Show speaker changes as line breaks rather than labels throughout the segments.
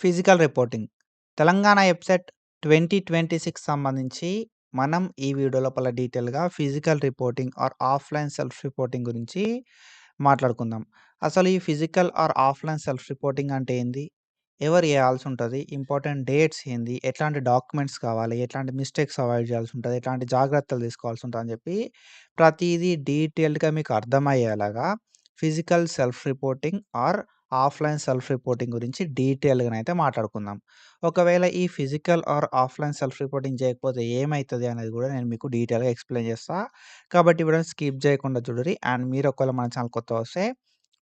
Physical reporting. Telangana ఎబ్సెట్ 2026 సంబంధించి మనం ఈ వీడియో లోపల డీటెయిల్‌గా physical reporting are offline self reporting గురించి మాట్లాడుకుందాం. అసలు ఈ physical are offline self reporting అంటే ఏంది? ఎవరు చేయాల్సుంటది? ఇంపార్టెంట్ డేట్స్ ఏంది? ఎట్లాంటి డాక్యుమెంట్స్ కావాలి? ఎట్లాంటి మిస్టేక్స్ అవాయిడ్ చేయాల్సుంటది? ఎట్లాంటి జాగ్రత్తలు తీసుకోవాల్సుంటదని చెప్పి ప్రతీదీ డీటెయిల్డ్‌గా మీకు అర్థమయ్యేలాగా physical self reporting are offline self reporting గురించి డీటెయిల్‌గానైతే మాట్లాడుకుందాం. ఒకవేళ ఈ physical are offline self reporting చేయకపోతే ఏమైతది అనేది గూడా నేను మీకు డీటెయిల్‌గా ఎక్స్‌ప్లెయిన్ చేస్తా. కాబట్టి వీడియోని స్కిప్ చేయకుండా చూడుర్రి. అండ్ మీరు ఒకవేళ మన ఛానల్ కొత్తగా వస్తే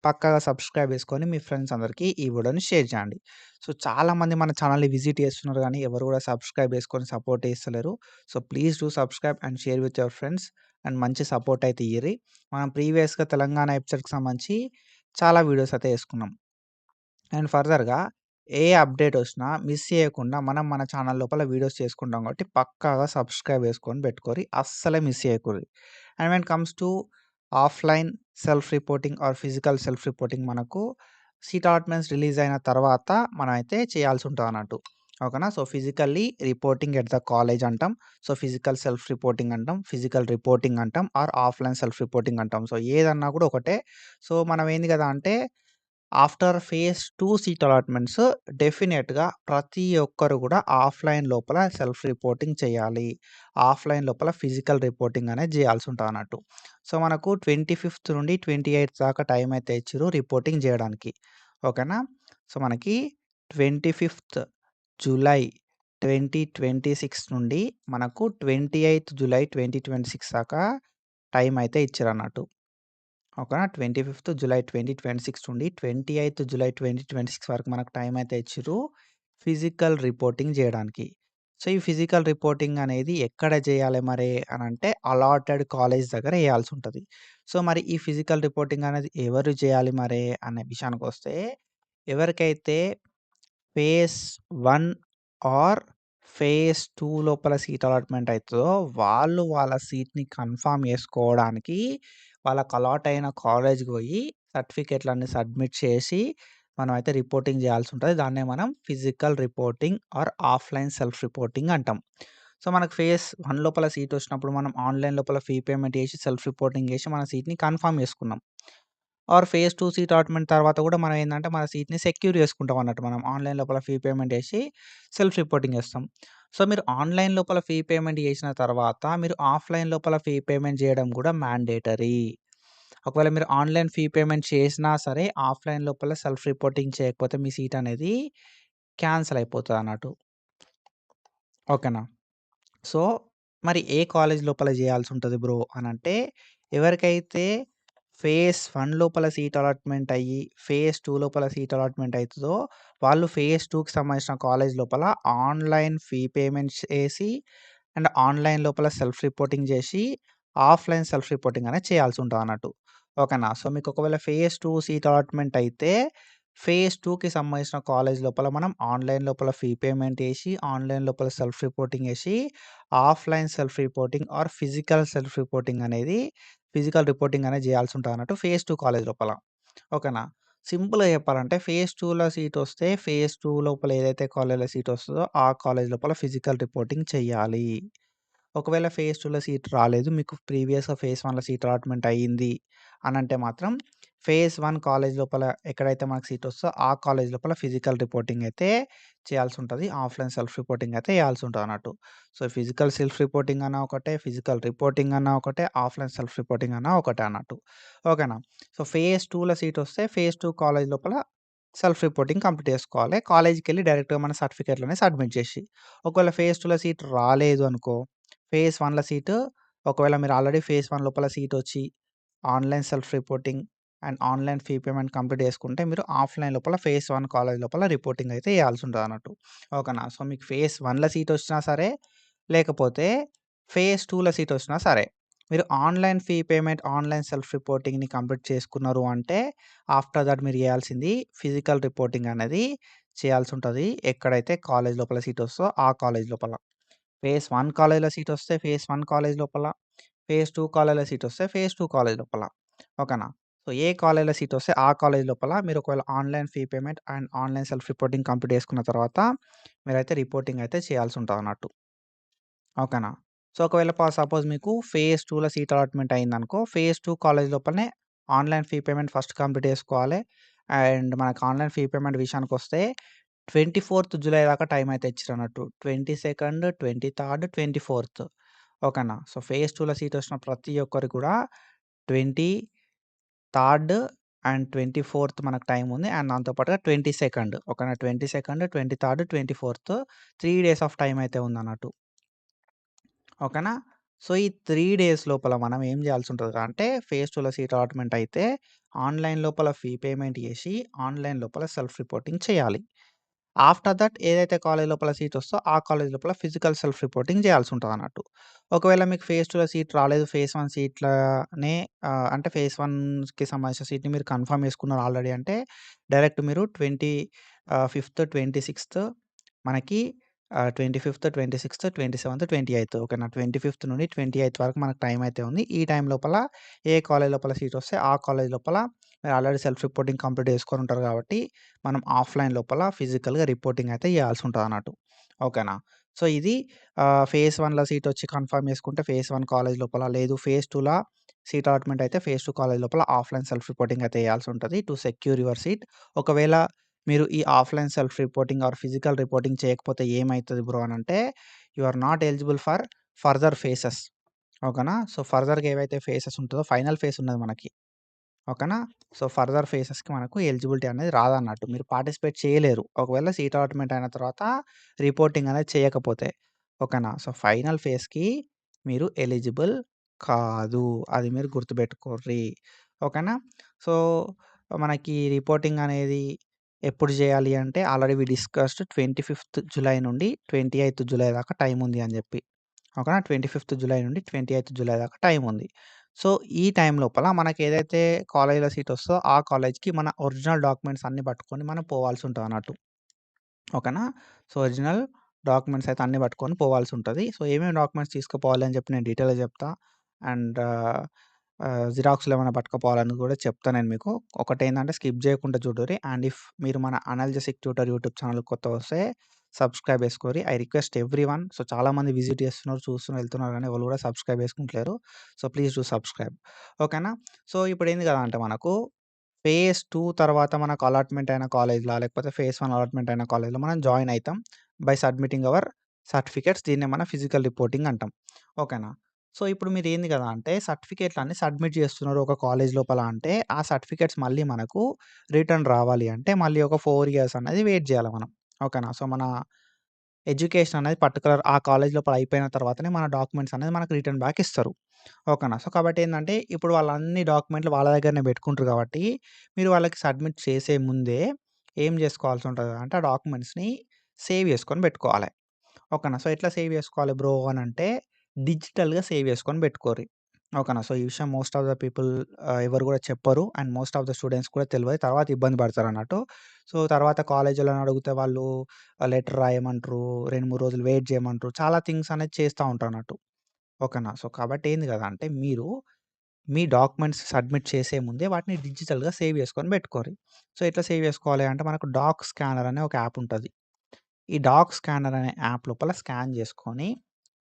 పక్కాగా సబ్స్క్రైబ్ చేసుకొని మీ ఫ్రెండ్స్ అందరికీ ఈ వీడియోని షేర్ చేయండి. సో, చాలామంది మన ఛానల్‌ని విజిట్ చేస్తున్నారు గానీ ఎవరు కూడా సబ్స్క్రైబ్ చేసుకొని సపోర్ట్ చేస్తలేరు. So, please do subscribe and share with your friends and మంచి సపోర్ట్ అయితే ఇయ్యిర్రి. మనం ప్రీవియస్‌గా తెలంగాణ ఎపిసోడ్‌కి సంబంధించి చాలా వీడియోస్ అయితే చేసుకున్నాం. అండ్ ఫర్దర్‌గా ఏ అప్డేట్ వచ్చినా మిస్ చేయకుండా మనం మన ఛానల్ లోపల వీడియోస్ చేసుకుంటాం కాబట్టి పక్కాగా సబ్స్క్రైబ్ చేసుకొని పెట్టుకోరి. అస్సలే మిస్ చేయకుర్రి. And when comes to offline self reporting or physical self reporting మనకు సీట్ అలాట్‌మెంట్స్ రిలీజ్ అయిన తర్వాత మనమైతే చేయాల్సి ఉంటదన్నట్టు. ఓకేనా? So, physically reporting at the college అంటాం. సో, ఫిజికల్ సెల్ఫ్ రిపోర్టింగ్ అంటాం. ఫిజికల్ రిపోర్టింగ్ అంటాం. ఆర్ ఆఫ్‌లైన్ సెల్ఫ్ రిపోర్టింగ్ అంటాం. సో, ఏదన్నా కూడా ఒకటే. సో, మనం ఏంది కదా అంటే ఆఫ్టర్ ఫేజ్ 2 సీట్ అలాట్‌మెంట్స్ డెఫినిట్‌గా ప్రతి ఒక్కరు గూడా ఆఫ్‌లైన్ లోపల సెల్ఫ్ రిపోర్టింగ్ చేయాలి. ఆఫ్‌లైన్ లోపల ఫిజికల్ రిపోర్టింగ్ అనేది జేయాల్సుంటదన్నట్టు. సో, మనకు 25థ్ నుండి 28థ్ దాకా టైం అయితే ఇచ్చిర్రు రిపోర్టింగ్ జేయడానికి. ఓకేనా? సో, మనకి 25థ్ జులై 2026 నుండి మనకు 28థ్ జులై 2026 దాకా టైం అయితే ఇచ్చిరన్నట్టు. ఓకేనా? 25థ్ జులై 2026 నుండి 28థ్ జులై 2026 వరకు మనకు టైం అయితే ఇచ్చిర్రు. ఫిజికల్ రిపోర్టింగ్ జేయడానికి. సో, ఈ ఫిజికల్ రిపోర్టింగ్ అనేది ఎక్కడ జేయాలి మరి అనంటే అలాటెడ్ కాలేజ్ దగ్గర జేయాల్సుంటది. సో, మరి ఈ ఫిజికల్ రిపోర్టింగ్ అనేది ఎవరు జేయాలి మరి అనే విషయానికొస్తే ఎవరికైతే ఫేజ్ 1 ఆర్ ఫేజ్ 2 లోపల సీట్ అలాట్‌మెంట్ అయితదో వాళ్ళు వాళ్ళ సీట్‌ని కన్ఫర్మ్ చేసుకోవడానికి వాళ్ళకి అలాట్ అయిన కాలేజ్‌కి పోయి సర్టిఫికేట్‌లన్నీ సబ్మిట్ చేసి మనమైతే రిపోర్టింగ్ చేయాల్సుంటది. దాన్నే మనం physical reporting are offline self reporting అంటాం. సో, మనకు ఫేజ్ 1 లోపల సీట్ వచ్చినప్పుడు మనం ఆన్‌లైన్ లోపల ఫీ పేమెంట్ చేసి సెల్ఫ్ రిపోర్టింగ్ చేసి మన సీట్‌ని కన్ఫర్మ్ చేసుకున్నాం. ఆర్ ఫేజ్ 2 సీట్ అలాట్‌మెంట్ తర్వాత కూడా మనం ఏందంటే మన సీట్‌ని సెక్యూర్ చేసుకుంటాం అన్నట్టు. మనం ఆన్‌లైన్ లోపల ఫీ పేమెంట్ చేసి సెల్ఫ్ రిపోర్టింగ్ చేస్తాం. సో, మీరు ఆన్‌లైన్ లోపల ఫీ పేమెంట్ చేసిన తర్వాత మీరు ఆఫ్‌లైన్ లోపల ఫీ పేమెంట్ చేయడం కూడా మ్యాండేటరీ. ఒకవేళ మీరు ఆన్‌లైన్ ఫీ పేమెంట్ చేసినా సరే ఆఫ్‌లైన్ లోపల సెల్ఫ్ రిపోర్టింగ్ చేయకపోతే మీ సీట్ అనేది క్యాన్సెల్ అయిపోతదన్నట్టు. ఓకేనా? సో, మరి ఏ కాలేజ్ లోపల జేయాల్సుంటది బ్రో అనంటే, ఎవరికైతే ఫేజ్ 1 లోపల సీట్ అలాట్‌మెంట్ అయ్యి, ఫేజ్ 2 లోపల సీట్ అలాట్‌మెంట్ అయితదో, వాళ్ళు ఫేజ్ 2కి సంబంధించిన కాలేజ్ లోపల ఆన్‌లైన్ ఫీ పేమెంట్స్ చేసి, అండ్ ఆన్‌లైన్ లోపల సెల్ఫ్ రిపోర్టింగ్ జేసి, ఆఫ్‌లైన్ సెల్ఫ్ రిపోర్టింగ్ అనేది చేయాల్సుంటదన్నట్టు. ఓకేనా? సో, మీకు ఒకవేళ ఫేజ్ 2 సీట్ అలాట్‌మెంట్ అయితే, ఫేజ్ 2కి సంబంధించిన కాలేజ్ లోపల మనం ఆన్‌లైన్ లోపల ఫీ పేమెంట్ చేసి, ఆన్‌లైన్ లోపల సెల్ఫ్ రిపోర్టింగ్ చేసి, offline self reporting or physical self reporting అనేది ఫిజికల్ రిపోర్టింగ్ అనేది చేయాల్సి ఉంటదన్నట్టు ఫేజ్ 2 కాలేజ్ లోపల. ఓకేనా? సింపుల్‌గా చెప్పాలంటే ఫేజ్ 2లో సీట్ వస్తే ఫేజ్ 2 లోపల ఏదైతే కాలేజ్‌లో సీట్ వస్తదో ఆ కాలేజ్ లోపల ఫిజికల్ రిపోర్టింగ్ చెయ్యాలి. ఒకవేళ ఫేజ్ 2లో సీట్ రాలేదు. మీకు ప్రీవియస్‌గా ఫేజ్ 1లో సీట్ అలాట్‌మెంట్ అయింది అనంటే మాత్రం ఫేజ్ 1 కాలేజ్ లోపల ఎక్కడైతే మనకు సీట్ వస్తదో ఆ కాలేజ్ లోపల ఫిజికల్ రిపోర్టింగ్ అయితే చేయాల్సుంటది. ఆఫ్‌లైన్ సెల్ఫ్ రిపోర్టింగ్ అయితే చేయాల్సుంటదన్నట్టు. సో, ఫిజికల్ సెల్ఫ్ రిపోర్టింగ్ అన్నా ఒకటే, ఫిజికల్ రిపోర్టింగ్ అన్నా ఒకటే, ఆఫ్‌లైన్ సెల్ఫ్ రిపోర్టింగ్ అన్నా ఒకటే అన్నట్టు. ఓకేనా? సో, ఫేజ్ 2లో సీట్ వస్తే ఫేజ్ 2 కాలేజ్ లోపల సెల్ఫ్ రిపోర్టింగ్ కంప్లీట్ చేసుకోవాలి. కాలేజ్‌కెళ్ళి డైరెక్ట్‌గా మన సర్టిఫికేట్‌లనేవి సబ్మిట్ చేసి. ఒకవేళ ఫేజ్ 2లో సీట్ రాలేదు అనుకో, ఫేజ్ 1లో సీటు ఒకవేళ మీరు ఆల్రెడీ ఫేజ్ 1 లోపల సీటొచ్చి, online self reporting and online fee payment complete చేసుకుంటే, మీరు ఆఫ్‌లైన్ లోపల ఫేజ్ 1 కాలేజ్ లోపల రిపోర్టింగ్ అయితే చేయాల్సుంటదన్నట్టు. ఓకేనా? సో, మీకు ఫేజ్ 1లో సీటొచ్చినా సరే, లేకపోతే ఫేజ్ 2లో సీటొచ్చినా సరే, మీరు online fee payment, online self రిపోర్టింగ్‌ని కంప్లీట్ చేసుకున్నారు అంటే, ఆఫ్టర్ థట్ మీరు చేయాల్సింది ఫిజికల్ రిపోర్టింగ్ అనేది చేయాల్సుంటది. ఎక్కడైతే కాలేజ్ లోపల సీటొస్తదో ఆ కాలేజ్ లోపల. ఫేజ్ 1 కాలేజ్‌లో సీటొస్తే ఫేజ్ 1 కాలేజ్ లోపల, ఫేజ్ 2 కాలేజ్‌లో సీటొస్తే ఫేజ్ 2 కాలేజ్ లోపల. ఓకేనా? సో, ఏ కాలేజ్‌లో సీట్ వస్తే ఆ కాలేజ్ లోపల మీరు ఒకవేళ online fee payment and online self reporting complete చేసుకున్న తర్వాత మీరైతే రిపోర్టింగ్ అయితే చేయాల్సి ఉంటదన్నట్టు. ఓకేనా? సో, ఒకవేళ సపోజ్ మీకు ఫేజ్ 2లో సీట్ అలాట్‌మెంట్ అయిందనుకో, ఫేజ్ 2 కాలేజ్ లోపలనే online fee payment first complete చేసుకోవాలి. అండ్ మనకు ఆన్‌లైన్ ఫీ పేమెంట్ విషయానికొస్తే 24థ్ జులై దాకా టైం అయితే ఇచ్చిరన్నట్టు. 22, 23, 24థ్ ఓకేనా? సో, ఫేజ్ 2లో సీట్ వచ్చిన ప్రతి ఒక్కరికి కూడా 23 అండ్ 24థ్ మనకు టైం ఉంది. అండ్ దాంతో పాటుగా 22 ఓకేనా? 22, 23, 24థ్ 3 డేస్ ఆఫ్ టైం అయితే ఉందన్నట్టు. ఓకేనా? సో, ఈ 3 డేస్ లోపల మనం ఏం చేయాల్సి ఉంటది అంటే ఫేజ్ 2లో సీట్ అలాట్‌మెంట్ అయితే ఆన్‌లైన్ లోపల ఫీ పేమెంట్ చేసి ఆన్‌లైన్ లోపల సెల్ఫ్ రిపోర్టింగ్ చేయాలి. ఆఫ్టర్ దట్ ఏదైతే కాలేజ్ లోపల సీట్ వస్తదో ఆ కాలేజ్ లోపల ఫిజికల్ సెల్ఫ్ రిపోర్టింగ్ చేయాల్సి ఉంటదన్నట్టు. ఒకవేళ మీకు ఫేజ్ 2లో సీట్ రాలేదు. ఫేజ్ 1 సీట్‌లనే అంటే ఫేజ్ 1కి సంబంధించిన సీట్‌ని మీరు కన్ఫర్మ్ చేసుకున్నారు ఆల్రెడీ అంటే డైరెక్ట్ మీరు 5థ్, 26థ్ మనకి 25థ్, 26థ్, 27థ్, 28థ్ ఓకేనా? 25థ్ నుండి 28థ్ వరకు మనకు టైం అయితే ఉంది. ఈ టైం లోపల ఏ కాలేజ్ లోపల సీట్ వస్తే ఆ కాలేజ్ లోపల మీరు ఆల్రెడీ సెల్ఫ్ రిపోర్టింగ్ కంప్లీట్ చేసుకొని ఉంటారు కాబట్టి మనం ఆఫ్‌లైన్ లోపల ఫిజికల్‌గా రిపోర్టింగ్ అయితే చేయాల్సి ఉంటదన్నట్టు. ఓకేనా? సో, ఇది ఫేజ్ 1లో సీట్ వచ్చి కన్ఫర్మ్ చేసుకుంటే ఫేజ్ 1 కాలేజ్ లోపల లేదు ఫేజ్ 2లా సీట్ అలాట్‌మెంట్ అయితే ఫేజ్ 2 కాలేజ్ లోపల ఆఫ్‌లైన్ సెల్ఫ్ రిపోర్టింగ్ అయితే చేయాల్సి ఉంటది టు సెక్యూర్ యువర్ సీట్. ఒకవేళ మీరు ఈ offline self reporting or physical reporting చేయకపోతే ఏమైతది బ్రో అనంటే you are not eligible for further phases ఓకేనా? సో, ఫర్దర్‌గా ఏవైతే ఫేజెస్ ఉంటదో ఫైనల్ ఫేజ్ ఉన్నది మనకి. ఓకేనా? సో, ఫర్దర్ ఫేజెస్‌కి మనకు ఎలిజిబిలిటీ అనేది రాదన్నట్టు. మీరు పార్టిసిపేట్ చేయలేరు. ఒకవేళ సీట్ అలాట్‌మెంట్ అయిన తర్వాత రిపోర్టింగ్ అనేది చేయకపోతే. ఓకేనా? సో, ఫైనల్ ఫేజ్‌కి మీరు ఎలిజిబుల్ కాదు. అది మీరు గుర్తుపెట్టుకోర్రి. ఓకేనా? సో, మనకి రిపోర్టింగ్ అనేది ఎప్పుడు చేయాలి అంటే ఆల్రెడీ వి డిస్కస్డ్ 25థ్ జులై నుండి 28థ్ జులై దాకా టైం ఉంది అని చెప్పి. ఓకేనా? 25థ్ జులై నుండి 28థ్ జులై దాకా టైం ఉంది. సో, ఈ టైం లోపల మనకేదైతే కాలేజ్‌లో సీట్ వస్తదో ఆ కాలేజ్‌కి మన ఒరిజినల్ డాక్యుమెంట్స్ అన్నీ పట్టుకొని మనం పోవాల్సి ఉంటదన్నట్టు. ఓకేనా? సో, ఒరిజినల్ డాక్యుమెంట్స్ అయితే అన్నీ పట్టుకొని పోవాల్సుంటది. సో, ఏమేమి డాక్యుమెంట్స్ తీసుకుపోవాలి అని చెప్పి నేను డీటెయిల్‌గా చెప్తా. అండ్ జిరాక్స్‌లు ఏమైనా పట్టుకపోవాలని కూడా చెప్తా నేను మీకు. ఒకటేందంటే స్కిప్ చేయకుండా చూడుర్రి. అండ్ ఇఫ్ మీరు మన అనాలిసిస్ ట్యూటర్ యూట్యూబ్ ఛానెల్‌కి కొత్తగా వస్తే సబ్స్క్రైబ్ చేసుకోర్రి. I request everyone. సో, చాలామంది విజిట్ చేస్తున్నారు, చూస్తున్నారు, వెళ్తున్నారు గానీ ఎవళ్ళు కూడా సబ్స్క్రైబ్ చేసుకుంటలేరు. So, please do subscribe. ఓకేనా? సో, ఇప్పుడేంది కదా అంటే మనకు ఫేజ్ 2 తర్వాత మనకు అలాట్‌మెంట్ అయిన కాలేజ్‌లా లేకపోతే ఫేజ్ 1 అలాట్‌మెంట్ అయిన కాలేజ్‌లో మనం జాయిన్ అయితాం. బై సబ్మిటింగ్ అవర్ సర్టిఫికేట్స్ దీన్నే మనం ఫిజికల్ రిపోర్టింగ్ అంటాం. ఓకేనా? సో, ఇప్పుడు మీరేంది కదా అంటే సర్టిఫికేట్‌లన్నీ సబ్మిట్ చేస్తున్నారు ఒక కాలేజ్ లోపల అంటే ఆ సర్టిఫికేట్స్ మళ్ళీ మనకు రిటర్న్ రావాలి అంటే మళ్ళీ ఒక 4 ఇయర్స్ అనేది వెయిట్ చేయాలి మనం. ఓకేనా? సో, మన ఎడ్యుకేషన్ అనేది పర్టిక్యులర్ ఆ కాలేజ్ లోపల అయిపోయిన తర్వాతనే మన డాక్యుమెంట్స్ అనేది మనకు రిటర్న్ బ్యాక్ ఇస్తారు. ఓకేనా? సో, కాబట్టి ఏందంటే ఇప్పుడు వాళ్ళన్ని డాక్యుమెంట్లు వాళ్ళ దగ్గరనే పెట్టుకుంటారు కాబట్టి మీరు వాళ్ళకి సబ్మిట్ చేసే ముందే ఏం చేసుకోవాల్సి ఉంటది అంటే ఆ డాక్యుమెంట్స్‌ని సేవ్ చేసుకొని పెట్టుకోవాలి. ఓకేనా? సో, ఎట్లా సేవ్ చేసుకోవాలి బ్రో అనంటే డిజిటల్‌గా సేవ్ చేసుకొని పెట్టుకోర్రి. ఓకేనా? సో, ఈ విషయం మోస్ట్ ఆఫ్ ద పీపుల్ ఎవరు కూడా చెప్పరు. And most of the students కూడా తెలవదు. తర్వాత ఇబ్బంది పడతారన్నట్టు. సో, తర్వాత కాలేజీలోని అడిగితే వాళ్ళు లెటర్ రాయమంటరు. 2, 3 రోజులు వెయిట్ చేయమంటరు. చాలా థింగ్స్ అనేది చేస్తా ఉంటారన్నట్టు. ఓకేనా? సో, కాబట్టి ఏంది కదా అంటే మీరు మీ డాక్యుమెంట్స్ సబ్మిట్ చేసే ముందే వాటిని డిజిటల్‌గా సేవ్ చేసుకొని పెట్టుకోర్రి. సో, ఎట్లా సేవ్ చేసుకోవాలి అంటే మనకు డాక్ స్కానర్ అనే ఒక యాప్ ఉంటది. ఈ డాక్ స్కానర్ అనే యాప్ లోపల స్కాన్ చేసుకొని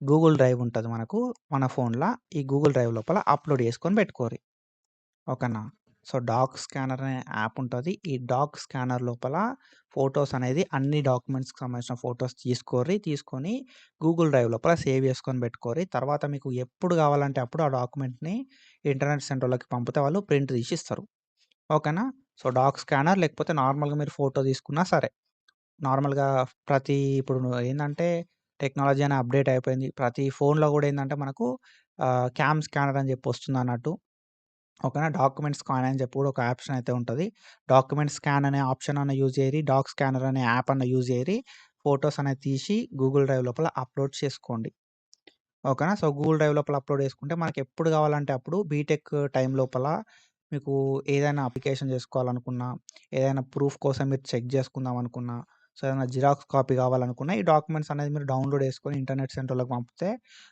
గూగుల్ డ్రైవ్ ఉంటది మనకు మన ఫోన్‌ల. ఈ గూగుల్ డ్రైవ్ లోపల అప్‌లోడ్ చేసుకొని పెట్టుకోర్రి. ఓకేనా? సో, డాక్ స్కానర్ అనే యాప్ ఉంటది. ఈ డాక్ స్కానర్ లోపల ఫోటోస్ అనేది అన్ని డాక్యుమెంట్స్‌కి సంబంధించిన ఫోటోస్ తీసుకోర్రి. తీసుకొని గూగుల్ డ్రైవ్ లోపల సేవ్ చేసుకొని పెట్టుకోర్రి. తర్వాత మీకు ఎప్పుడు కావాలంటే అప్పుడు ఆ డాక్యుమెంట్‌ని ఇంటర్నెట్ సెంటర్‌లోకి పంపితే వాళ్ళు ప్రింట్ తీసి ఇస్తారు. ఓకేనా? సో, డాక్ స్కానర్ లేకపోతే నార్మల్‌గా మీరు ఫోటో తీసుకున్నా సరే. నార్మల్‌గా ఇప్పుడు ఏందంటే టెక్నాలజీ అనేది అప్‌డేట్ అయిపోయింది. ప్రతి ఫోన్‌లో కూడా ఏందంటే మనకు క్యామ్ స్కానర్ అని చెప్పి వస్తుందన్నట్టు. ఓకేనా? డాక్యుమెంట్ స్కాన్ అని చెప్పి కూడా ఒక ఆప్షన్ అయితే ఉంటది. డాక్యుమెంట్ స్కాన్ అనే ఆప్షన్ అన్నా యూజ్ చేయరి. డాక్ స్కానర్ అనే యాప్ అన్నా యూజ్ చేయరి. ఫోటోస్ అనేది తీసి గూగుల్ డ్రైవ్ లోపల అప్‌లోడ్ చేసుకోండి. ఓకేనా? సో, గూగుల్ డ్రైవ్ లోపల అప్‌లోడ్ చేసుకుంటే మనకెప్పుడు కావాలంటే అప్పుడు బీటెక్ టైం లోపల మీకు ఏదైనా అప్లికేషన్ చేసుకోవాలనుకున్నా, ఏదైనా ప్రూఫ్ కోసం మీరు చెక్ చేసుకుందాం అనుకున్నా, సో, ఏదైనా జిరాక్స్ కాపీ కావాలనుకున్న ఈ డాక్యుమెంట్స్ అనేది మీరు డౌన్‌లోడ్ చేసుకొని ఇంటర్నెట్ సెంటర్‌లోకి పంపితే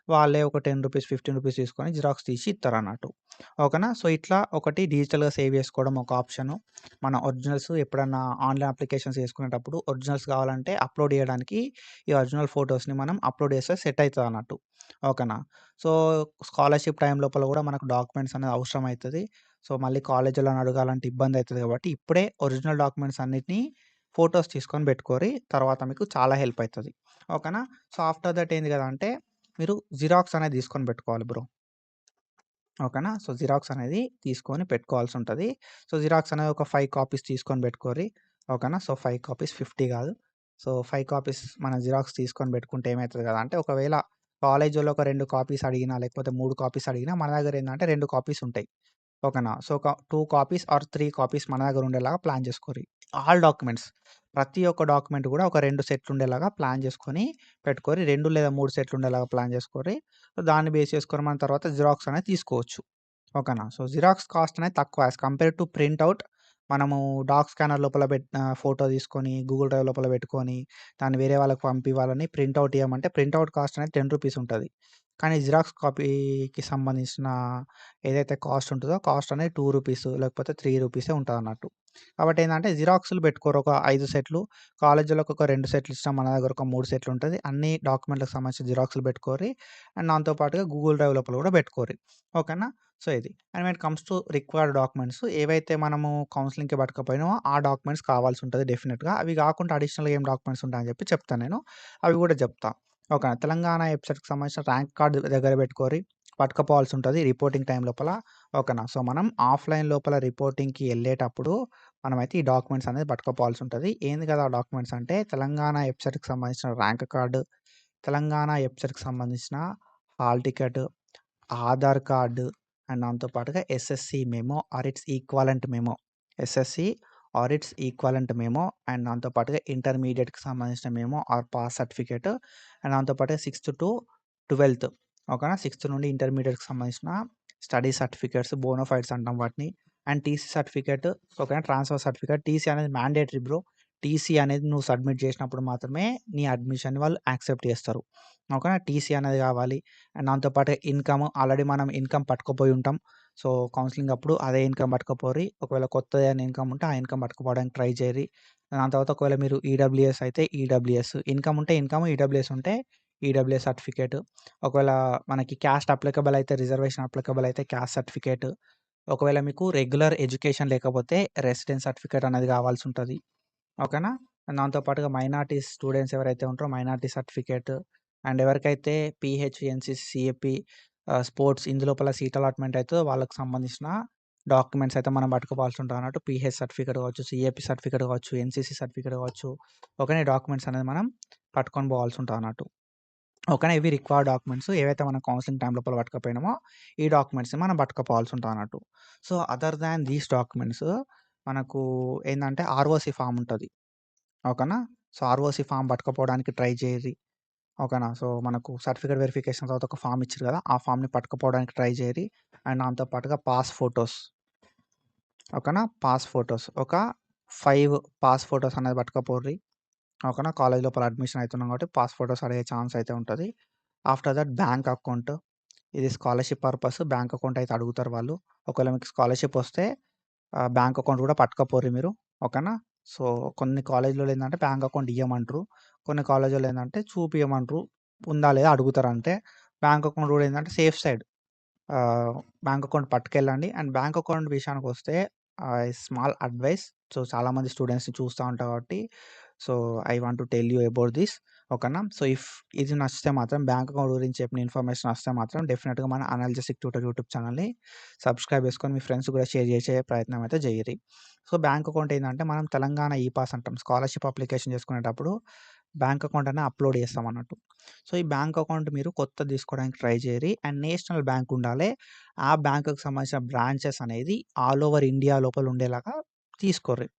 వాళ్ళే ఒక రూ. 10, రూ. 15 తీసుకొని జిరాక్స్ తీసి ఇస్తారన్నట్టు. ఓకేనా. సో, ఇట్లా ఒకటి డిజిటల్‌గా సేవ్ చేసుకోవడం ఒక ఆప్షను. మన ఒరిజినల్స్ ఎప్పుడన్నా ఆన్‌లైన్ అప్లికేషన్స్ చేసుకునేటప్పుడు ఒరిజినల్స్ కావాలంటే అప్‌లోడ్ చేయడానికి ఈ ఒరిజినల్ ఫోటోస్‌ని మనం అప్‌లోడ్ చేస్తే సెట్ అయితదన్నట్టు. ఓకేనా. సో, స్కాలర్‌షిప్ టైం లోపల కూడా మనకు డాక్యుమెంట్స్ అనేది అవసరం అయితది. సో, మళ్ళీ కాలేజీలోని అడగాలంటే ఇబ్బంది అయితది కాబట్టి ఇప్పుడే ఒరిజినల్ డాక్యుమెంట్స్ అన్నిటిని ఫోటోస్ తీసుకొని పెట్టుకోరి. తర్వాత మీకు చాలా హెల్ప్ అయితది. ఓకేనా. సో, ఆఫ్టర్ దట్ ఏంది కదా అంటే మీరు జిరాక్స్ అనేది తీసుకొని పెట్టుకోవాలి బ్రో. ఓకేనా. సో, జిరాక్స్ అనేది తీసుకొని పెట్టుకోవాల్సుంటది. సో, జిరాక్స్ అనేది ఒక 5 కాపీస్ తీసుకొని పెట్టుకోరి. ఓకేనా. సో, 5 కాపీస్ 50 కాదు. సో, 5 కాపీస్ మన జిరాక్స్ తీసుకొని పెట్టుకుంటే ఏమైతది కదా అంటే ఒకవేళ కాలేజోళ్ళు ఒక 2 కాపీస్ అడిగినా, లేకపోతే 3 కాపీస్ అడిగినా మన దగ్గర ఏందంటే 2 కాపీస్ ఉంటాయి. ఓకేనా. సో, ఒక 2 కాపీస్ ఆర్ 3 కాపీస్ మన దగ్గర ఉండేలాగా ప్లాన్ చేసుకోరి. ఆల్ డాక్యుమెంట్స్ ప్రతి ఒక్క డాక్యుమెంట్ కూడా ఒక 2 సెట్లు ఉండేలాగా ప్లాన్ చేసుకొని పెట్టుకోరి. 2 లేదా 3 సెట్లు ఉండేలాగా ప్లాన్ చేసుకోరి. దాన్ని బేస్ చేసుకొని మనం తర్వాత జిరాక్స్ అనేది తీసుకోవచ్చు. ఓకేనా. సో, జిరాక్స్ కాస్ట్ అనేది తక్కువ as compare to print out. మనము డాక్ స్కానర్ లోపల ఫోటో తీసుకొని గూగుల్ డ్రైవ్ లోపల పెట్టుకొని దాన్ని వేరే వాళ్ళకి పంపివ్వాలని ప్రింట్ ఔట్ ఇయ్యమంటే ప్రింట్ ఔట్ కాస్ట్ అనేది రూ. 10 ఉంటది. కానీ జిరాక్స్ కాపీకి సంబంధించిన ఏదైతే కాస్ట్ ఉంటదో కాస్ట్ అనేది రూ. 2 లేకపోతే రూ. 3 ఉంటదన్నట్టు. కాబట్టి ఏందంటే జిరాక్స్‌లు పెట్టుకోరు. ఒక 5 సెట్లు కాలేజీలోకి ఒక 2 సెట్లు ఇచ్చినా మన దగ్గర ఒక 3 సెట్లు ఉంటది. అన్ని డాక్యుమెంట్‌లకు సంబంధించిన జిరాక్స్‌లు పెట్టుకోరి. అండ్ దాంతో పాటుగా గూగుల్ డ్రైవ్ లోపల కూడా పెట్టుకోరి. ఓకేనా. సో, ఇది. And when it comes to required documents ఏవైతే మనము కౌన్సెలింగ్‌కి పట్టుకపోయినామో ఆ డాక్యుమెంట్స్ కావాల్సుంటది డెఫినిట్‌గా. అవి కాకుండా అడిషనల్‌గా ఏం డాక్యుమెంట్స్ ఉంటాయని చెప్పి చెప్తాను నేను. అవి కూడా చెప్తా. ఓకేనా. తెలంగాణ వెబ్‌సైట్‌కి సంబంధించిన ర్యాంక్ కార్డ్ దగ్గర పెట్టుకోరి. పట్టుకపోవాల్సుంటది రిపోర్టింగ్ టైమ్ లోపల. ఓకేనా. సో, మనం ఆఫ్‌లైన్ లోపల రిపోర్టింగ్‌కి ఎళ్ళేటప్పుడు మనమైతే ఈ డాక్యుమెంట్స్ అనేది పట్టుకపోవాల్సుంటది. ఏంది కదా ఆ డాక్యుమెంట్స్ అంటే తెలంగాణ వెబ్‌సైట్‌కి సంబంధించిన ర్యాంక్ కార్డ్, తెలంగాణ వెబ్‌సైట్‌కి సంబంధించిన hall ticket, Aadhaar card and దాంతో పాటుగా SSC memo or its equivalent memo. SSC or its equivalent memo and దాంతో పాటుగా ఇంటర్మీడియేట్‌కి సంబంధించిన memo or pass certificate and దాంతో పాటుగా 6థ్-12థ్ ఓకేనా. 6థ్ నుండి ఇంటర్మీడియేట్‌కి సంబంధించిన స్టడీ సర్టిఫికేట్స్, బోనోఫైడ్స్ అంటాం వాటిని. అండ్ టీసీ సర్టిఫికేట్ ఓకేనా. Transfer certificate. టీసీ అనేది మ్యాండేటరీ బ్రో. టీసీ అనేది నువ్వు సబ్మిట్ చేసినప్పుడు మాత్రమే నీ అడ్మిషన్‌ని వాళ్ళు యాక్సెప్ట్ చేస్తారు. ఓకేనా. టీసీ అనేది కావాలి. అండ్ దాంతో పాటు ఇన్‌కమ్ ఆల్రెడీ మనం ఇన్‌కమ్ పట్టుకుపోయి ఉంటాం. సో, కౌన్సెలింగ్ అప్పుడు అదే ఇన్‌కమ్ పట్టుకపోరి. ఒకవేళ కొత్తదేమైనా ఇన్‌కమ్ ఉంటే ఆ ఇన్‌కమ్ పట్టుకుపోవడానికి ట్రై చేయరి. దాని తర్వాత ఒకవేళ మీరు ఈడబ్ల్యూఎస్ అయితే ఈడబ్ల్యూఎస్ ఇన్‌కమ్ ఉంటే ఇన్‌కమ్, ఈడబ్ల్యూఎస్ ఉంటే ఈడబ్ల్యూఎస్ సర్టిఫికేట్. ఒకవేళ మనకి క్యాస్ట్ అప్లికబుల్ అయితే రిజర్వేషన్ అప్లికబుల్ అయితే క్యాస్ట్ సర్టిఫికేట్. ఒకవేళ మీకు రెగ్యులర్ ఎడ్యుకేషన్ లేకపోతే రెసిడెన్స్ సర్టిఫికేట్ అనేది కావాల్సుంటది. ఓకేనా. అండ్ దాంతో పాటుగా మైనారిటీస్ స్టూడెంట్స్ ఎవరైతే ఉంటారో మైనారిటీ సర్టిఫికేట్ అండ్ ఎవరికైతే పీహెచ్, ఎన్‌సీసీ, సీఏపీ స్పోర్ట్స్ ఇందులోపల సీట్ అలాట్‌మెంట్ అయితదో వాళ్ళకి సంబంధించిన డాక్యుమెంట్స్ అయితే మనం పట్టుకోవాల్సి ఉంటదన్నట్టు. పీహెచ్ సర్టిఫికేట్ కావచ్చు, సీఏపీ సర్టిఫికేట్ కావచ్చు, ఎన్‌సీసీ సర్టిఫికేట్ కావచ్చు. ఓకేనా. ఈ డాక్యుమెంట్స్ అనేది మనం పట్టుకొని పోవాల్సి ఉంటదన్నట్టు. ఓకేనా. ఇవి రిక్వైర్డ్ డాక్యుమెంట్స్ ఏవైతే మనం కౌన్సెలింగ్ టైమ్ లోపల పట్టుకపోయినామో ఈ డాక్యుమెంట్స్‌ని మనం పట్టుకపోవాల్సి ఉంటదన్నట్టు. So, other than these documents మనకు ఏందంటే ఆర్ఓసీ ఫార్మ్ ఉంటది. ఓకేనా. సో, ఆర్ఓసీ ఫార్మ్ పట్టుకపోవడానికి ట్రై చేయరి. ఓకేనా. సో, మనకు సర్టిఫికేట్ వెరిఫికేషన్ తర్వాత ఒక ఫార్మ్ ఇచ్చిర్రు కదా! ఆ ఫార్మ్‌ని పట్టుకపోవడానికి ట్రై చేయరి. అండ్ దాంతో పాటుగా పాస్ ఫోటోస్. ఓకేనా. పాస్ ఫోటోస్ ఒక 5 పాస్ ఫోటోస్ అనేది పట్టుకపోర్రి. ఓకేనా. కాలేజ్ లోపల అడ్మిషన్ అయితున్నాం కాబట్టి పాస్ ఫోటోస్ అడిగే ఛాన్స్ అయితే ఉంటది. After that bank account. ఇది స్కాలర్‌షిప్ పర్పస్ బ్యాంక్ అకౌంట్ అయితే అడుగుతారు వాళ్ళు. ఒకవేళ మీకు స్కాలర్‌షిప్ వస్తే బ్యాంక్ అకౌంట్ కూడా పట్టుకపోర్రి మీరు. ఓకేనా. సో, కొన్ని కాలేజ్‌లలో ఏందంటే బ్యాంక్ అకౌంట్ ఇయ్యమంటరు. కొన్ని కాలేజ్‌లో ఏందంటే చూపియమంటరు. ఉందా లేదా అడుగుతారంతే. బ్యాంక్ అకౌంట్ కూడా ఏందంటే సేఫ్ సైడ్. బ్యాంక్ అకౌంట్ పట్టుకెళ్ళండి. అండ్ బ్యాంక్ అకౌంట్ విషయానికొస్తే స్మాల్ అడ్వైస్. సో, చాలామంది స్టూడెంట్స్‌ని చూస్తా ఉంటా కాబట్టి so, I want to tell you about this. ఓకేనా. సో, ఇఫ్ ఇది నచ్చితే మాత్రం బ్యాంక్ అకౌంట్ గురించి చెప్పిన ఇన్ఫర్మేషన్ నచ్చితే మాత్రం డెఫినిట్‌గా మన అనాలిసిస్ ట్యూటర్ యూట్యూబ్ ఛానల్‌ని సబ్స్క్రైబ్ చేసుకొని మీ ఫ్రెండ్స్ కూడా షేర్ చేసే ప్రయత్నం అయితే చేయిరి. సో, బ్యాంక్ అకౌంట్ ఏందంటే మనం తెలంగాణ ఈపాస్ అంటాం. స్కాలర్‌షిప్ అప్లికేషన్ చేసుకునేటప్పుడు బ్యాంక్ అకౌంట్ అనేది అప్‌లోడ్ చేస్తామన్నట్టు. సో, ఈ బ్యాంక్ అకౌంట్ మీరు కొత్తది తీసుకోవడానికి ట్రై చేయరి. అండ్ నేషనల్ బ్యాంక్ ఉండాలే. ఆ బ్యాంక్‌కి సంబంధించిన బ్రాంచెస్ అనేది ఆల్ ఓవర్ ఇండియా లోపల ఉండేలాగా తీసుకోర్రి.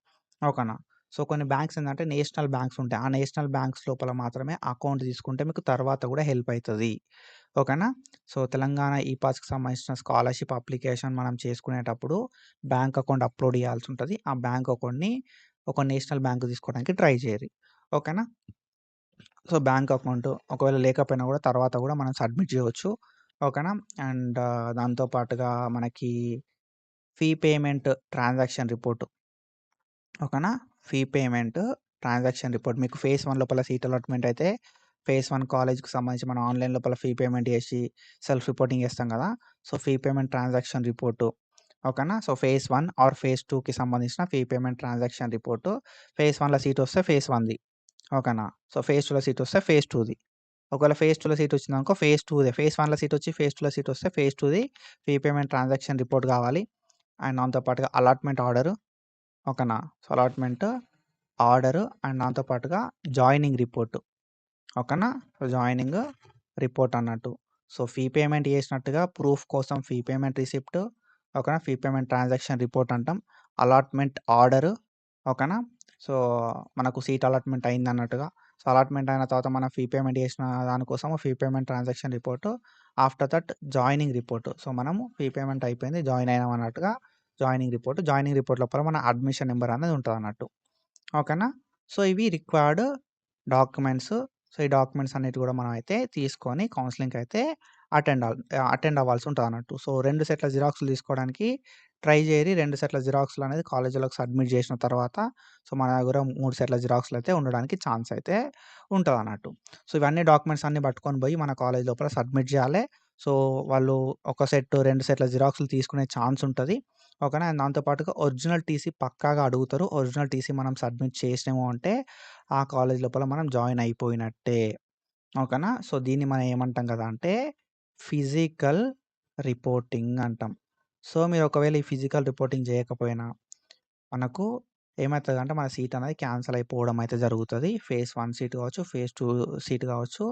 ఓకేనా. సో, కొన్ని బ్యాంక్స్ ఏందంటే నేషనల్ బ్యాంక్స్ ఉంటాయి. ఆ నేషనల్ బ్యాంక్స్ లోపల మాత్రమే అకౌంట్ తీసుకుంటే మీకు తర్వాత కూడా హెల్ప్ అయితది. ఓకేనా. సో, తెలంగాణ ఈపాస్‌కి సంబంధించిన స్కాలర్‌షిప్ అప్లికేషన్ మనం చేసుకునేటప్పుడు బ్యాంక్ అకౌంట్ అప్‌లోడ్ చేయాల్సి ఉంటది. ఆ బ్యాంక్ అకౌంట్‌ని ఒక నేషనల్ బ్యాంక్ తీసుకోవడానికి ట్రై చేయరి. ఓకేనా. సో, బ్యాంక్ అకౌంట్ ఒకవేళ లేకపోయినా కూడా తర్వాత కూడా మనం సబ్మిట్ చేయవచ్చు. ఓకేనా. అండ్ దాంతో పాటుగా మనకి ఫీ పేమెంట్ ట్రాన్సాక్షన్ రిపోర్ట్. ఓకేనా. ఫీ పేమెంట్ ట్రాన్సాక్షన్ రిపోర్ట్ మీకు ఫేజ్ 1 లోపల సీట్ అలాట్మెంట్ అయితే ఫేజ్ 1 కాలేజ్‌కి సంబంధించి మనం ఆన్‌లైన్ లోపల ఫీ పేమెంట్ చేసి సెల్ఫ్ రిపోర్టింగ్ చేస్తాం కదా! So, fee payment transaction report. ఓకేనా. సో, ఫేజ్ 1 ఆర్ ఫేజ్ 2కి సంబంధించిన fee payment transaction report. Phase 1లో సీట్ వస్తే ఫేజ్ 1ది. ఓకేనా. సో, ఫేజ్ 2లో సీట్ వస్తే ఫేజ్ 2ది. ఒకవేళ ఫేజ్ 2లో సీట్ వచ్చిందనుకో ఫేజ్ 2దే. ఫేజ్ 1లో సీట్ వచ్చి ఫేజ్ 2లో సీట్ వస్తే ఫేజ్ 2ది ఫీ పేమెంట్ ట్రాన్సాక్షన్ రిపోర్ట్ కావాలి. అండ్ దాంతో పాటుగా అలాట్మెంట్ ఆర్డరు. ఓకేనా. సో, అలాట్మెంట్ ఆర్డరు అండ్ దాంతో పాటుగా జాయినింగ్ రిపోర్ట్. ఓకేనా. సో, జాయినింగ్ రిపోర్ట్ అన్నట్టు. సో, ఫీ పేమెంట్ చేసినట్టుగా ప్రూఫ్ కోసం ఫీ పేమెంట్ రిసిప్ట్. ఓకేనా. ఫీ పేమెంట్ ట్రాన్సాక్షన్ రిపోర్ట్ అంటాం. Allotment order. ఓకేనా. సో, మనకు సీట్ అలాట్మెంట్ అయిందన్నట్టుగా. సో, అలాట్మెంట్ అయిన తర్వాత మనం ఫీ పేమెంట్ చేసిన దానికోసం fee payment transaction report. After that joining report. So, మనము ఫీ పేమెంట్ అయిపోయింది. జాయిన్ అయినాం అన్నట్టుగా జాయినింగ్ రిపోర్ట్. జాయినింగ్ రిపోర్ట్ లోపల మన అడ్మిషన్ నంబర్ అనేది ఉంటదన్నట్టు. ఓకేనా. సో, ఇవి రిక్వైర్డ్ డాక్యుమెంట్స్. సో, ఈ డాక్యుమెంట్స్ అన్నిటి కూడా మనం అయితే తీసుకొని కౌన్సెలింగ్‌కైతే అటెండ్ అవ్వాల్సి ఉంటదన్నట్టు. సో, 2 సెట్ల జిరాక్స్‌లు తీసుకోవడానికి ట్రై చేయరి. 2 సెట్ల జిరాక్స్‌లు అనేది కాలేజీలోకి సబ్మిట్ చేసిన తర్వాత సో, మన దగ్గర 3 సెట్ల జిరాక్స్‌లు అయితే ఉండడానికి ఛాన్స్ అయితే ఉంటదన్నట్టు. సో, ఇవన్నీ డాక్యుమెంట్స్ అన్నీ పట్టుకొని పోయి మన కాలేజ్ లోపల సబ్మిట్ చేయాలే. సో, వాళ్ళు ఒక సెట్, 2 సెట్ల జిరాక్స్‌లు తీసుకునే ఛాన్స్ ఉంటది. ఓకేనా. అండ్ దాంతో పాటుగా ఒరిజినల్ టీసీ పక్కాగా అడుగుతారు. ఒరిజినల్ టీసీ మనం సబ్మిట్ చేసినాము అంటే ఆ కాలేజ్ లోపల మనం జాయిన్ అయిపోయినట్టే. ఓకేనా. సో, దీన్ని మనం ఏమంటాం కదా అంటే ఫిజికల్ రిపోర్టింగ్ అంటాం. సో, మీరు ఒకవేళ ఈ ఫిజికల్ రిపోర్టింగ్ చేయకపోయినా మనకు ఏమైతదంటే మన సీట్ అనేది క్యాన్సెల్ అయిపోవడం అయితే జరుగుతది. ఫేజ్ 1 సీట్ కావచ్చు, ఫేజ్ 2 సీట్ కావచ్చు.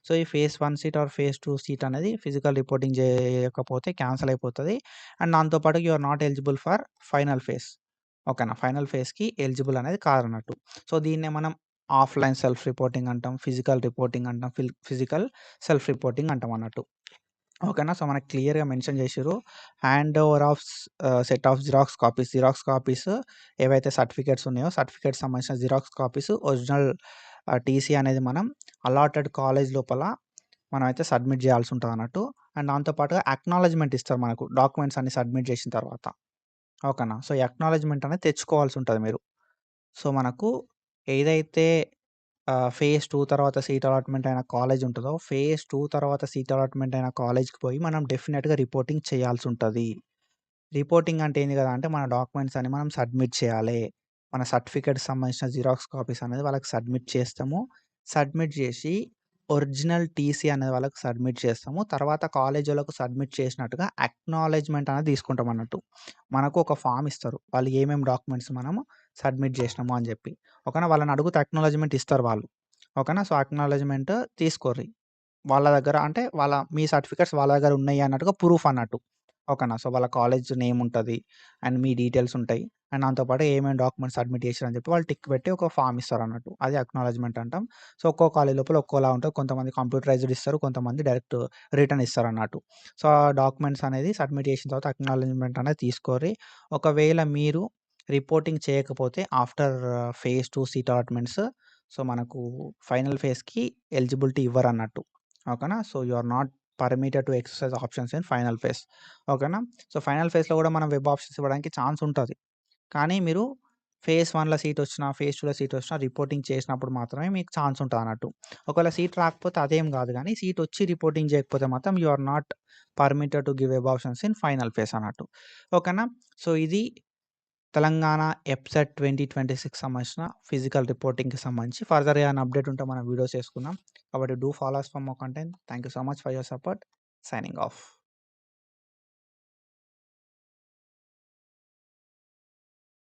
సో, ఈ phase 1 seat or phase 2 seat అనేది ఫిజికల్ రిపోర్టింగ్ చేయకపోతే క్యాన్సెల్ అయిపోతది. అండ్ దాంతో పాటు you are not eligible for final phase. ఓకేనా. ఫైనల్ ఫేజ్‌కి ఎలిజిబుల్ అనేది కాదన్నట్టు. సో, దీన్నే మనం ఆఫ్‌లైన్ సెల్ఫ్ రిపోర్టింగ్ అంటాం. ఫిజికల్ రిపోర్టింగ్ అంటాం. ఫిజికల్ సెల్ఫ్ రిపోర్టింగ్ అంటాం అన్నట్టు. ఓకేనా. సో, మనకు క్లియర్‌గా మెన్షన్ చేసిర్రు. Hand over of set of xerox copies ఏవైతే సర్టిఫికేట్స్ ఉన్నాయో సర్టిఫికేట్స్ సంబంధించిన జిరాక్స్ కాపీస్, ఒరిజినల్ టీసీ అనేది మనం అలాటెడ్ కాలేజ్ లోపల మనమైతే సబ్మిట్ చేయాల్సి ఉంటదన్నట్టు. అండ్ దాంతో పాటుగా అక్నాలెడ్జ్‌మెంట్ ఇస్తారు మనకు డాక్యుమెంట్స్ అన్ని సబ్మిట్ చేసిన తర్వాత. ఓకేనా. సో, ఈ అక్నాలెడ్జ్‌మెంట్ అనేది తెచ్చుకోవాల్సి ఉంటది మీరు. సో, మనకు ఏదైతే ఫేజ్ 2 తర్వాత సీట్ అలాట్మెంట్ అయిన కాలేజ్ ఉంటదో, ఫేజ్ 2 తర్వాత సీట్ అలాట్మెంట్ అయిన కాలేజ్‌కి పోయి మనం డెఫినిట్‌గా రిపోర్టింగ్ చేయాల్సుంటది. రిపోర్టింగ్ అంటే ఏంది కదా అంటే మన డాక్యుమెంట్స్ అన్ని మనం సబ్మిట్ చేయాలి. మన సర్టిఫికేట్‌కి సంబంధించిన జిరాక్స్ కాపీస్ అనేది వాళ్ళకి సబ్మిట్ చేస్తాము. సబ్మిట్ చేసి ఒరిజినల్ టీసీ అనేది వాళ్ళకి సబ్మిట్ చేస్తాము. తర్వాత కాలేజోళ్ళకు సబ్మిట్ చేసినట్టుగా అక్నాలెడ్జ్‌మెంట్ అనేది తీసుకుంటామన్నట్టు. మనకు ఒక ఫార్మ్ ఇస్తారు. వాళ్ళు ఏమేం డాక్యుమెంట్స్ మనము సబ్మిట్ చేసినాము అని చెప్పి. ఓకేనా. వాళ్ళని అడిగితే అక్నాలెడ్జ్‌మెంట్ ఇస్తారు వాళ్ళు. ఓకేనా. సో, అక్నాలెడ్జ్‌మెంట్ తీసుకోర్రి. వాళ్ళ దగ్గర అంటే మీ సర్టిఫికేట్స్ వాళ్ళ దగ్గర ఉన్నాయి అన్నట్టుగా ప్రూఫ్ అన్నట్టు. ఓకేనా. సో, వాళ్ళ కాలేజ్ నేమ్ ఉంటది. అండ్ మీ డీటెయిల్స్ ఉంటాయి. అండ్ దాంతో పాటు ఏమేం డాక్యుమెంట్స్ సబ్మిట్ చేసిర్రు చెప్పి వాళ్ళు టిక్ పెట్టి ఒక ఫార్మ్ ఇస్తారన్నట్టు. అది అక్నాలెడ్జ్‌మెంట్ అంటాం. సో, ఒక్కో కాలేజ్ లోపల ఒక్కోలా ఉంటది. కొంతమంది కంప్యూటరైజ్డ్ ఇస్తారు. కొంతమంది డైరెక్ట్ రిటన్ ఇస్తారన్నట్టు. సో, ఆ డాక్యుమెంట్స్ అనేది సబ్మిట్ చేసిన తర్వాత అక్నాలెడ్జ్‌మెంట్ అనేది తీసుకోర్రి. ఒకవేళ మీరు రిపోర్టింగ్ చేయకపోతే after phase 2 seat allotments so, మనకు ఫైనల్ ఫేజ్‌కి ఎలిజిబిలిటీ ఇవ్వరన్నట్టు. ఓకేనా. So, you are not permitted to exercise options in final phase. ఓకేనా. సో, ఫైనల్ ఫేజ్‌లో కూడా మనం వెబ్ ఆప్షన్స్ ఇవ్వడానికి ఛాన్స్ ఉంటది. కానీ మీరు ఫేజ్ 1లో సీట్ వచ్చినా, ఫేజ్ 2లో సీట్ వచ్చినా రిపోర్టింగ్ చేసినప్పుడు మాత్రమే మీకు ఛాన్స్ ఉంటదన్నట్టు. ఒకవేళ సీట్ రాకపోతే అదేం కాదు గానీ, సీట్ వచ్చి రిపోర్టింగ్ చేయకపోతే మాత్రం you are not permitted to give web options in final phase అన్నట్టు. ఓకేనా. సో, ఇది తెలంగాణ ఎబ్సెట్ 2026 సంబంధించిన ఫిజికల్ రిపోర్టింగ్‌కి సంబంధించి ఫర్దర్‌గా ఏమైనా అప్డేట్ ఉంటే మనం వీడియోస్ చేసుకుందాం. కాబట్టి follow us for more content. Thank you so much for your support. Signing of.